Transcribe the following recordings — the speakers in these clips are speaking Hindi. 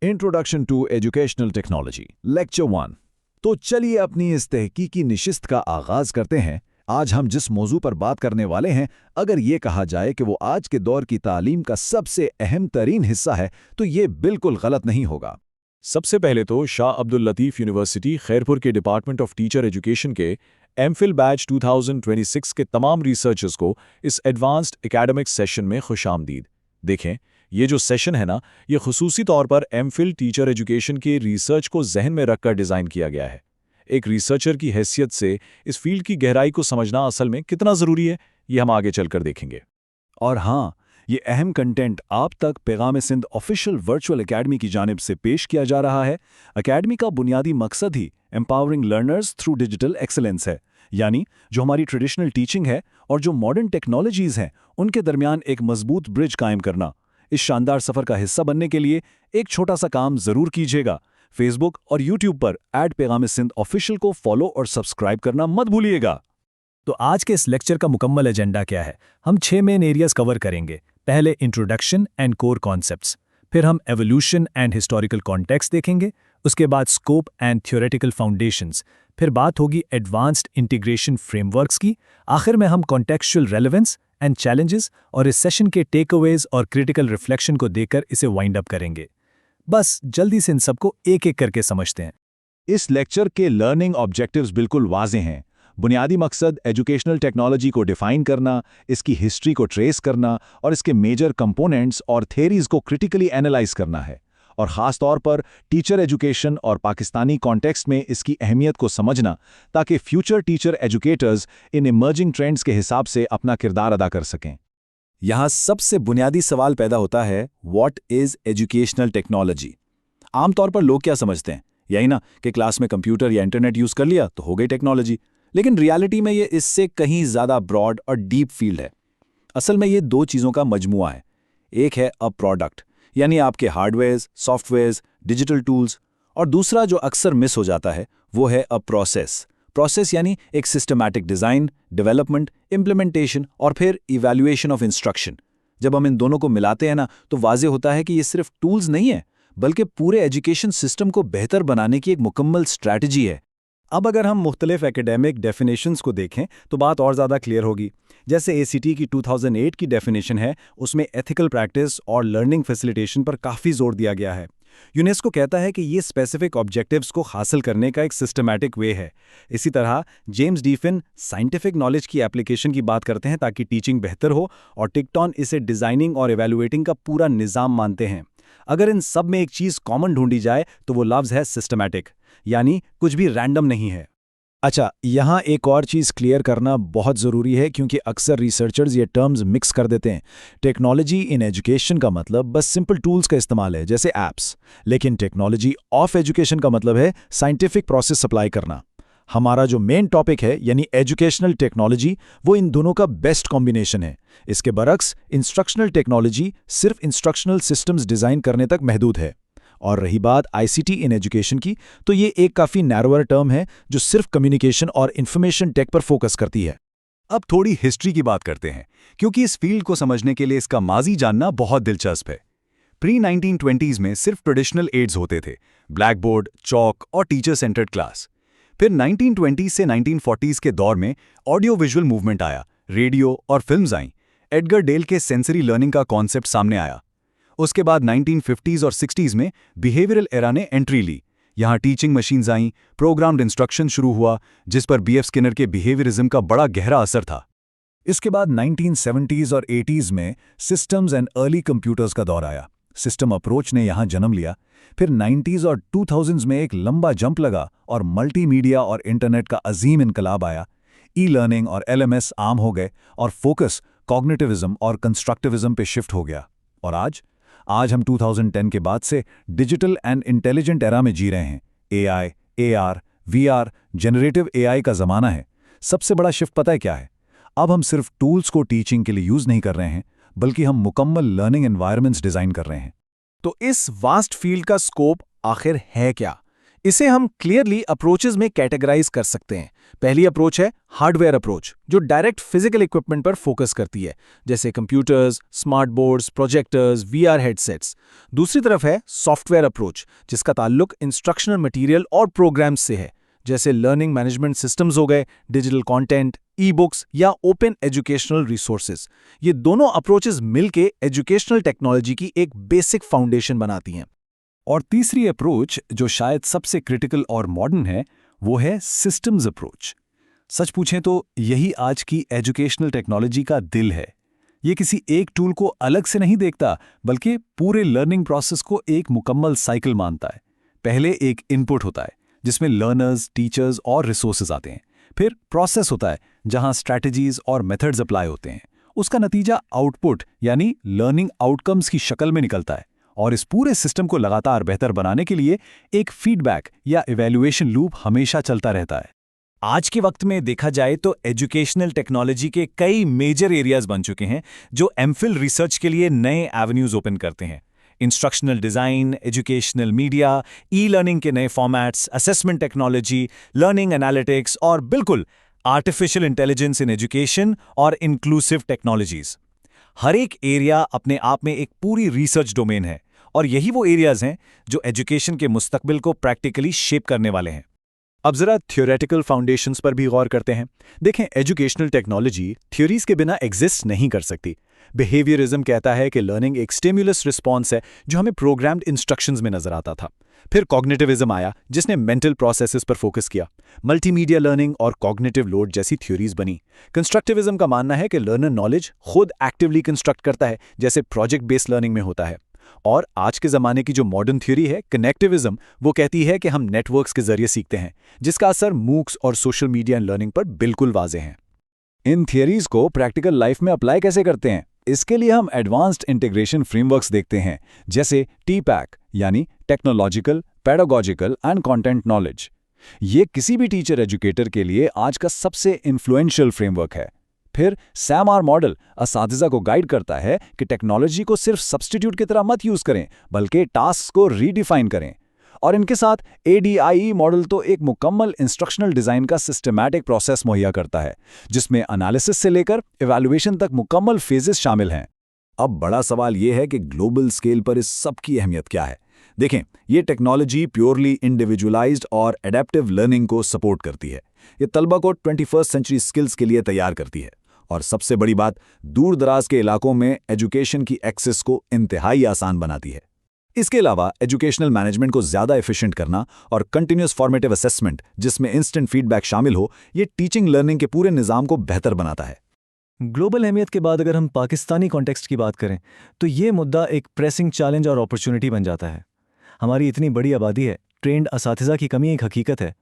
Introduction to educational technology lecture 1। तो चलिए अपनी इस तहकीकी निशिस्त का आगाज करते हैं। आज हम जिस मौजू पर बात करने वाले हैं, अगर ये कहा जाए कि वो आज के दौर की तालीम का सबसे अहम तरीन हिस्सा है, तो ये बिल्कुल गलत नहीं होगा। सबसे पहले तो शाह अब्दुल लतीफ़ यूनिवर्सिटी खैरपुर के डिपार्टमेंट ऑफ टीचर एजुकेशन के एमफिल बैच 2026 के तमाम रिसर्चर्स को इस एडवांस्ड एकेडमिक सेशन में खुशामदीद। देखें, ये जो सेशन है ना, ये खुसूसी तौर पर एमफिल टीचर एजुकेशन के रिसर्च को जहन में रखकर डिज़ाइन किया गया है। एक रिसर्चर की हैसियत से इस फील्ड की गहराई को समझना असल में कितना ज़रूरी है, ये हम आगे चलकर देखेंगे। और हाँ, ये अहम कंटेंट आप तक पैगाम सिंध ऑफिशियल वर्चुअल एकेडमी की जानिब से पेश किया जा रहा है। एकेडमी का बुनियादी मकसद ही empowering learners through digital excellence है, यानी जो हमारी ट्रेडिशनल टीचिंग है और जो मॉडर्न टेक्नोलॉजीज़ हैं, उनके दरमियान एक मजबूत ब्रिज कायम करना। इस शानदार सफ़र का हिस्सा बनने के लिए एक छोटा सा काम ज़रूर कीजिएगा। फेसबुक और यूट्यूब पर पैगाम सिंध ऑफिशियल को फॉलो और सब्सक्राइब करना मत भूलिएगा। तो आज के इस लेक्चर का मुकम्मल एजेंडा क्या है? हम 6 मेन एरियाज कवर करेंगे। पहले इंट्रोडक्शन एंड कोर कॉन्सेप्ट्स, फिर हम एवोल्यूशन एंड हिस्टोरिकल कॉन्टेक्स्ट देखेंगे, उसके बाद स्कोप एंड थ्योरेटिकल फाउंडेशंस, फिर बात होगी एडवांस्ड इंटीग्रेशन फ्रेमवर्क्स की, आखिर में हम कॉन्टेक्चुअल रेलेवेंस एंड चैलेंजेस और इस सेशन के टेकअवेज और क्रिटिकल रिफ्लेक्शन को देखकर इसे वाइंड अप करेंगे। बस जल्दी से इन सबको एक एक करके समझते हैं। इस लेक्चर के लर्निंग ऑब्जेक्टिव्स बिल्कुल वाज़ेह हैं। बुनियादी मकसद एजुकेशनल टेक्नोलॉजी को डिफाइन करना, इसकी हिस्ट्री को ट्रेस करना और इसके मेजर कंपोनेंट्स और थेरीज को क्रिटिकली एनालाइज करना है, और ख़ास तौर पर टीचर एजुकेशन और पाकिस्तानी कॉन्टेक्स्ट में इसकी अहमियत को समझना, ताकि future teacher educators in emerging trends के हिसाब से अपना किरदार अदा कर सकें। यहाँ सबसे बुनियादी सवाल पैदा होता है, व्हाट इज़ एजुकेशनल टेक्नोलॉजी? आमतौर पर लोग क्या समझते हैं, यही ना कि क्लास में कंप्यूटर या इंटरनेट यूज़ कर लिया तो हो गई टेक्नोलॉजी। लेकिन रियलिटी में ये इससे कहीं ज़्यादा ब्रॉड और डीप फील्ड है। असल में ये दो चीज़ों का मजमुआ है। एक है अ प्रोडक्ट, यानी आपके हार्डवेयर्स, सॉफ्टवेयर्स, डिजिटल टूल्स, और दूसरा जो अक्सर मिस हो जाता है वो है अ प्रोसेस यानी एक सिस्टमैटिक डिज़ाइन, डेवलपमेंट, इम्प्लीमेंटेशन और फिर इवैल्यूएशन ऑफ इंस्ट्रक्शन। जब हम इन दोनों को मिलाते हैं ना, तो वाज़ेह होता है कि ये सिर्फ टूल्स नहीं है, बल्कि पूरे एजुकेशन सिस्टम को बेहतर बनाने की एक मुकम्मल स्ट्रैटेजी है। अब अगर हम मुख्तलिफ एकेडमिक डेफिनेशंस को देखें तो बात और ज़्यादा क्लियर होगी। जैसे ACT की 2008 की डेफिनेशन है, उसमें एथिकल प्रैक्टिस और लर्निंग फैसिलिटेशन पर काफ़ी जोर दिया गया है। यूनेस्को कहता है कि ये स्पेसिफिक ऑब्जेक्टिव्स को हासिल करने का एक सिस्टमैटिक वे है। इसी तरह जेम्स डीफिन साइंटिफिक नॉलेज की एप्लीकेशन की बात करते हैं ताकि टीचिंग बेहतर हो, और टिक्टॉन इसे डिज़ाइनिंग और एवेल्युएटिंग का पूरा निज़ाम मानते हैं। अगर इन सब में एक चीज़ कॉमन ढूंढी जाए तो वो लफ्ज़ है सिस्टमैटिक, यानी कुछ भी रैंडम नहीं है। अच्छा, यहाँ एक और चीज़ क्लियर करना बहुत ज़रूरी है, क्योंकि अक्सर रिसर्चर्स ये टर्म्स मिक्स कर देते हैं। टेक्नोलॉजी इन एजुकेशन का मतलब बस सिंपल टूल्स का इस्तेमाल है, जैसे ऐप्स, लेकिन टेक्नोलॉजी ऑफ एजुकेशन का मतलब है साइंटिफिक प्रोसेस सप्लाई करना। हमारा जो मेन टॉपिक है, यानी एजुकेशनल टेक्नोलॉजी, वो इन दोनों का बेस्ट कॉम्बिनेशन है। इसके बरक्स इंस्ट्रक्शनल टेक्नोलॉजी सिर्फ इंस्ट्रक्शनल सिस्टम्स डिज़ाइन करने तक महदूद है। और रही बात ICT इन एजुकेशन की, तो ये एक काफ़ी नैरोअर टर्म है जो सिर्फ कम्युनिकेशन और इन्फॉर्मेशन टेक पर फोकस करती है। अब थोड़ी हिस्ट्री की बात करते हैं, क्योंकि इस फील्ड को समझने के लिए इसका माजी जानना बहुत दिलचस्प है। प्री 1920s में सिर्फ ट्रेडिशनल एड्स होते थे, ब्लैक बोर्ड, चॉक और टीचर सेंटर्ड क्लास। फिर 1920s से 1940s के दौर में ऑडियो विजुअल मूवमेंट आया, रेडियो और फिल्म्स आईं। एडगर डेल के सेंसरी लर्निंग का कॉन्सेप्ट सामने आया। उसके बाद 1950s और 60s में बिहेवियरल एरा ने एंट्री ली। यहाँ टीचिंग मशीन्स आईं, प्रोग्राम्ड इंस्ट्रक्शन शुरू हुआ, जिस पर BF स्किनर के बिहेवियरिज्म का बड़ा गहरा असर था। इसके बाद 1970s और 80s में सिस्टम्स एंड अर्ली कंप्यूटर्स का दौर आया। सिस्टम अप्रोच ने यहाँ जन्म लिया। फिर 90s और 2000s में एक लंबा जंप लगा और मल्टीमीडिया और इंटरनेट का अजीम इनकलाब आया। ई-लर्निंग और LMS आम हो गए और फोकस कॉग्निटिविज्म और कंस्ट्रक्टिविज्म पे शिफ्ट हो गया। और आज हम 2010 के बाद से डिजिटल एंड इंटेलिजेंट एरा में जी रहे हैं। AI, AR, VR, generative AI का ज़माना है। सबसे बड़ा शिफ्ट पता है क्या है? अब हम सिर्फ टूल्स को टीचिंग के लिए यूज़ नहीं कर रहे हैं, बल्कि हम मुकम्मल लर्निंग एनवायरनमेंट्स डिज़ाइन कर रहे हैं। तो इस वास्ट फील्ड का स्कोप आखिर है क्या? इसे हम क्लियरली अप्रोचेस में कैटेगराइज कर सकते हैं। पहली अप्रोच है हार्डवेयर अप्रोच, जो डायरेक्ट फिजिकल इक्विपमेंट पर फोकस करती है, जैसे computers, smart boards, projectors, VR headsets. दूसरी तरफ है सॉफ्टवेयर अप्रोच, जिसका ताल्लुक इंस्ट्रक्शनल मटेरियल और प्रोग्राम्स से है, जैसे लर्निंग मैनेजमेंट सिस्टम्स हो गए, डिजिटल कंटेंट, ई बुक्स या ओपन एजुकेशनल रिसोर्सेज। ये दोनों अप्रोचेस मिलके एजुकेशनल टेक्नोलॉजी की एक बेसिक फाउंडेशन बनाती हैं। और तीसरी अप्रोच, जो शायद सबसे क्रिटिकल और मॉडर्न है, वो है सिस्टम्स अप्रोच। सच पूछें तो यही आज की एजुकेशनल टेक्नोलॉजी का दिल है। ये किसी एक टूल को अलग से नहीं देखता, बल्कि पूरे लर्निंग प्रोसेस को एक मुकम्मल साइकिल मानता है। पहले एक इनपुट होता है, जिसमें लर्नर्स, टीचर्स और रिसोर्सेज आते हैं। फिर प्रोसेस होता है, जहां स्ट्रैटेजीज और मेथड्स अप्लाई होते हैं। उसका नतीजा आउटपुट यानी लर्निंग आउटकम्स की शक्ल में निकलता है। और इस पूरे सिस्टम को लगातार बेहतर बनाने के लिए एक फीडबैक या इवैल्यूएशन लूप हमेशा चलता रहता है। आज के वक्त में देखा जाए तो एजुकेशनल टेक्नोलॉजी के कई मेजर एरियाज बन चुके हैं, जो एमफिल रिसर्च के लिए नए एवेन्यूज ओपन करते हैं। Instructional design, educational media, e learning के नए formats, assessment technology, learning analytics और बिल्कुल आर्टिफिशियल इंटेलिजेंस इन एजुकेशन और इंक्लूसिव टेक्नोलॉजीज। हर एक एरिया अपने आप में एक पूरी रिसर्च डोमेन है, और यही वो एरियाज हैं जो एजुकेशन के मुस्तकबिल को प्रैक्टिकली शेप करने वाले हैं। अब जरा थ्योरेटिकल फाउंडेशंस पर भी गौर करते हैं। देखें, एजुकेशनल टेक्नोलॉजी थ्योरीज के बिना एग्जिस्ट नहीं कर सकती। बिहेवियरिज्म कहता है कि लर्निंग एक स्टिमुलस रिस्पॉन्स है, जो हमें प्रोग्राम्ड इंस्ट्रक्शंस में नजर आता था। फिर कॉग्निटिविज्म आया, जिसने मेंटल प्रोसेसेस पर फोकस किया। मल्टीमीडिया लर्निंग और कॉग्निटिव लोड जैसी थ्योरीज बनी। कंस्ट्रक्टिविज्म का मानना है कि लर्नर नॉलेज खुद एक्टिवली कंस्ट्रक्ट करता है, जैसे प्रोजेक्ट बेस्ड लर्निंग में होता है। और आज के ज़माने की जो मॉडर्न थ्योरी है, कनेक्टिविज्म, वो कहती है कि हम नेटवर्क्स के जरिए सीखते हैं, जिसका असर मूक्स और सोशल मीडिया लर्निंग पर बिल्कुल वाज़ेह है। इन थियरीज को प्रैक्टिकल लाइफ में अप्लाई कैसे करते हैं? इसके लिए हम एडवांस्ड इंटीग्रेशन फ्रेमवर्क्स देखते हैं, जैसे TPACK यानी technological, pedagogical and content knowledge. ये किसी भी टीचर एजुकेटर के लिए आज का सबसे इन्फ्लुएंशियल फ्रेमवर्क है। फिर SAMR मॉडल असातिज़ा को गाइड करता है कि टेक्नोलॉजी को सिर्फ सब्स्टिट्यूट की तरह मत यूज़ करें, बल्कि टास्क को रीडिफाइन करें। और इनके साथ ADIE मॉडल तो एक मुकम्मल इंस्ट्रक्शनल डिज़ाइन का सिस्टमैटिक प्रोसेस मुहैया करता है, जिसमें एनालिसिस से लेकर इवैल्यूएशन तक मुकम्मल फेजेस शामिल हैं। अब बड़ा सवाल यह है कि ग्लोबल स्केल पर इस सब की अहमियत क्या है? देखें, ये टेक्नोलॉजी प्योरली इंडिविजुअलाइज्ड और एडेप्टिव लर्निंग को सपोर्ट करती है। ये तलबा को 21st सेंचुरी स्किल्स के लिए तैयार करती है। और सबसे बड़ी बात, दूर दराज के इलाकों में एजुकेशन की एक्सेस को इंतहाई आसान बनाती है। इसके अलावा एजुकेशनल मैनेजमेंट को ज़्यादा एफिशिएंट करना और कंटिन्यूस फॉर्मेटिव असेसमेंट, जिसमें इंस्टेंट फीडबैक शामिल हो, ये टीचिंग लर्निंग के पूरे निज़ाम को बेहतर बनाता है। ग्लोबल अहमियत के बाद अगर हम पाकिस्तानी कॉन्टेक्स्ट की बात करें, तो ये मुद्दा एक प्रेसिंग चैलेंज और अपॉर्चुनिटी बन जाता है। हमारी इतनी बड़ी आबादी है, ट्रेंड असातिज़ा की कमी एक हकीकत है।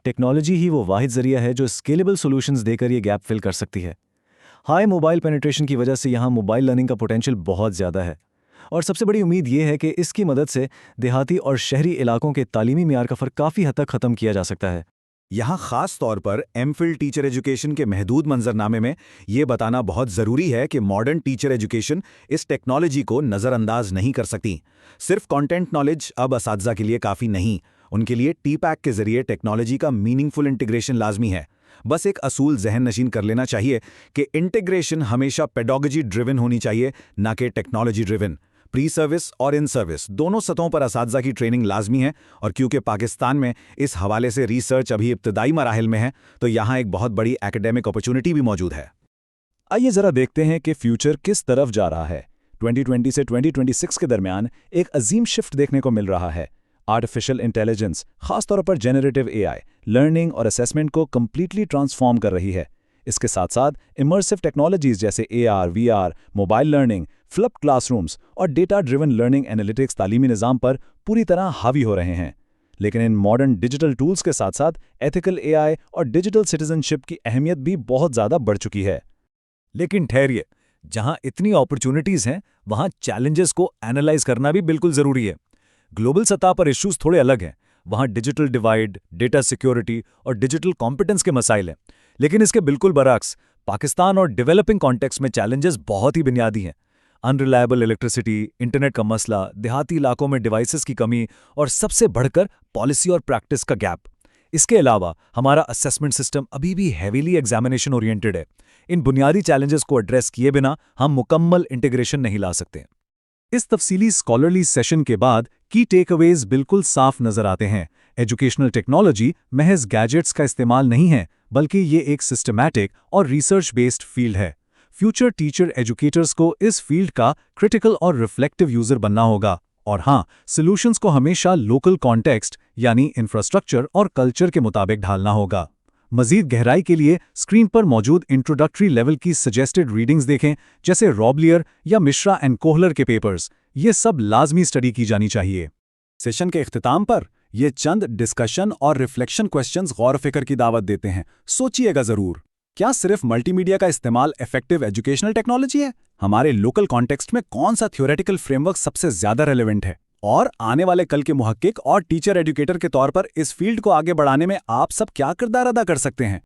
टेक्नोलॉजी ही वो वाहिद ज़रिया है जो स्केलेबल सॉल्यूशंस देकर ये गैप फिल कर सकती है। हाई मोबाइल पेनिट्रेशन की वजह से यहाँ मोबाइल लर्निंग का पोटेंशियल बहुत ज़्यादा है, और सबसे बड़ी उम्मीद ये है कि इसकी मदद से देहाती और शहरी इलाकों के तालीमी मियार का फ़र्क काफ़ी हद तक ख़त्म किया जा सकता है। यहाँ खास तौर पर एमफिल टीचर एजुकेशन के महदूद मंजरनामे में ये बताना बहुत ज़रूरी है कि मॉडर्न टीचर एजुकेशन इस टेक्नोलॉजी को नज़रअंदाज नहीं कर सकती। सिर्फ कंटेंट नॉलेज अब असातिज़ा के लिए काफ़ी नहीं, उनके लिए TPACK के जरिए टेक्नोलॉजी का मीनिंगफुल इंटीग्रेशन लाजमी है। बस एक असूल जहन नशीन कर लेना चाहिए कि इंटीग्रेशन हमेशा पेडोलॉजी ड्रिवन होनी चाहिए, ना कि टेक्नोलॉजी ड्रिवन। प्री सर्विस और इन सर्विस दोनों सतहों पर असातिज़ा की ट्रेनिंग लाजमी है, और क्योंकि पाकिस्तान में इस हवाले से रिसर्च अभी इब्तदाई मराहिल में है, तो यहाँ एक बहुत बड़ी एकेडमिक अपॉर्चुनिटी भी मौजूद है। आइए ज़रा देखते हैं कि फ्यूचर किस तरफ जा रहा है। 2020 से 2026 के दरमियान एक अजीम शिफ्ट देखने को मिल रहा है। आर्टिफिशियल इंटेलिजेंस, खासतौर पर जेनरेटिव AI, लर्निंग और असेसमेंट को कम्प्लीटली ट्रांसफॉर्म कर रही है। इसके साथ साथ इमर्सिव टेक्नोलॉजीज जैसे AR, VR, mobile learning, flip classrooms और डेटा ड्रिवन लर्निंग एनालिटिक्स तालीमी निज़ाम पर पूरी तरह हावी हो रहे हैं। लेकिन इन मॉडर्न डिजिटल टूल्स के साथ साथ एथिकल AI और डिजिटल सिटीजनशिप की अहमियत भी बहुत ज़्यादा बढ़ चुकी है। लेकिन ठहरिए, जहाँ इतनी अपॉर्चुनिटीज़ हैं, वहाँ चैलेंजेस को एनालाइज करना भी बिल्कुल ज़रूरी है। ग्लोबल सतह पर इश्यूज थोड़े अलग हैं। वहाँ डिजिटल डिवाइड, डेटा सिक्योरिटी और डिजिटल कॉम्पिटेंस के मसाइल हैं। लेकिन इसके बिल्कुल बरअक्स पाकिस्तान और डेवलपिंग कॉन्टेक्स्ट में चैलेंजेस बहुत ही बुनियादी हैं। अनरिलायबल इलेक्ट्रिसिटी, इंटरनेट का मसला, देहाती इलाकों में डिवाइसेस की कमी और सबसे बढ़कर पॉलिसी और प्रैक्टिस का गैप। इसके अलावा हमारा असेसमेंट सिस्टम अभी भी हेवीली एग्जामिनेशन ओरिएंटेड है। इन बुनियादी चैलेंजेस को एड्रेस किए बिना हम मुकम्मल इंटीग्रेशन नहीं ला सकते। इस तफसीली स्कॉलरली सेशन के बाद की टेकअवेज बिल्कुल साफ नजर आते हैं। एजुकेशनल टेक्नोलॉजी महज गैजेट्स का इस्तेमाल नहीं है, बल्कि ये एक सिस्टमैटिक और रिसर्च बेस्ड फील्ड है। फ्यूचर टीचर एजुकेटर्स को इस फील्ड का क्रिटिकल और रिफ्लेक्टिव यूजर बनना होगा। और हाँ, सॉल्यूशंस को हमेशा लोकल कॉन्टेक्स्ट यानी इंफ्रास्ट्रक्चर और कल्चर के मुताबिक ढालना होगा। मजीद गहराई के लिए स्क्रीन पर मौजूद इंट्रोडक्टरी लेवल की सजेस्टेड रीडिंग्स देखें, जैसे रॉबलियर या मिश्रा एंड कोहलर के पेपर्स। ये सब लाजमी स्टडी की जानी चाहिए। सेशन के इख्तिताम पर ये चंद डिस्कशन और रिफ्लेक्शन क्वेश्चंस गौर फिक्र की दावत देते हैं। सोचिएगा जरूर, क्या सिर्फ मल्टीमीडिया का इस्तेमाल इफेक्टिव एजुकेशनल टेक्नोलॉजी है? हमारे लोकल कॉन्टेक्स्ट में कौन सा थ्योरेटिकल फ्रेमवर्क सबसे ज्यादा रेलेवेंट है? और आने वाले कल के मुहक्किक और टीचर एजुकेटर के तौर पर इस फील्ड को आगे बढ़ाने में आप सब क्या किरदार अदा कर सकते हैं?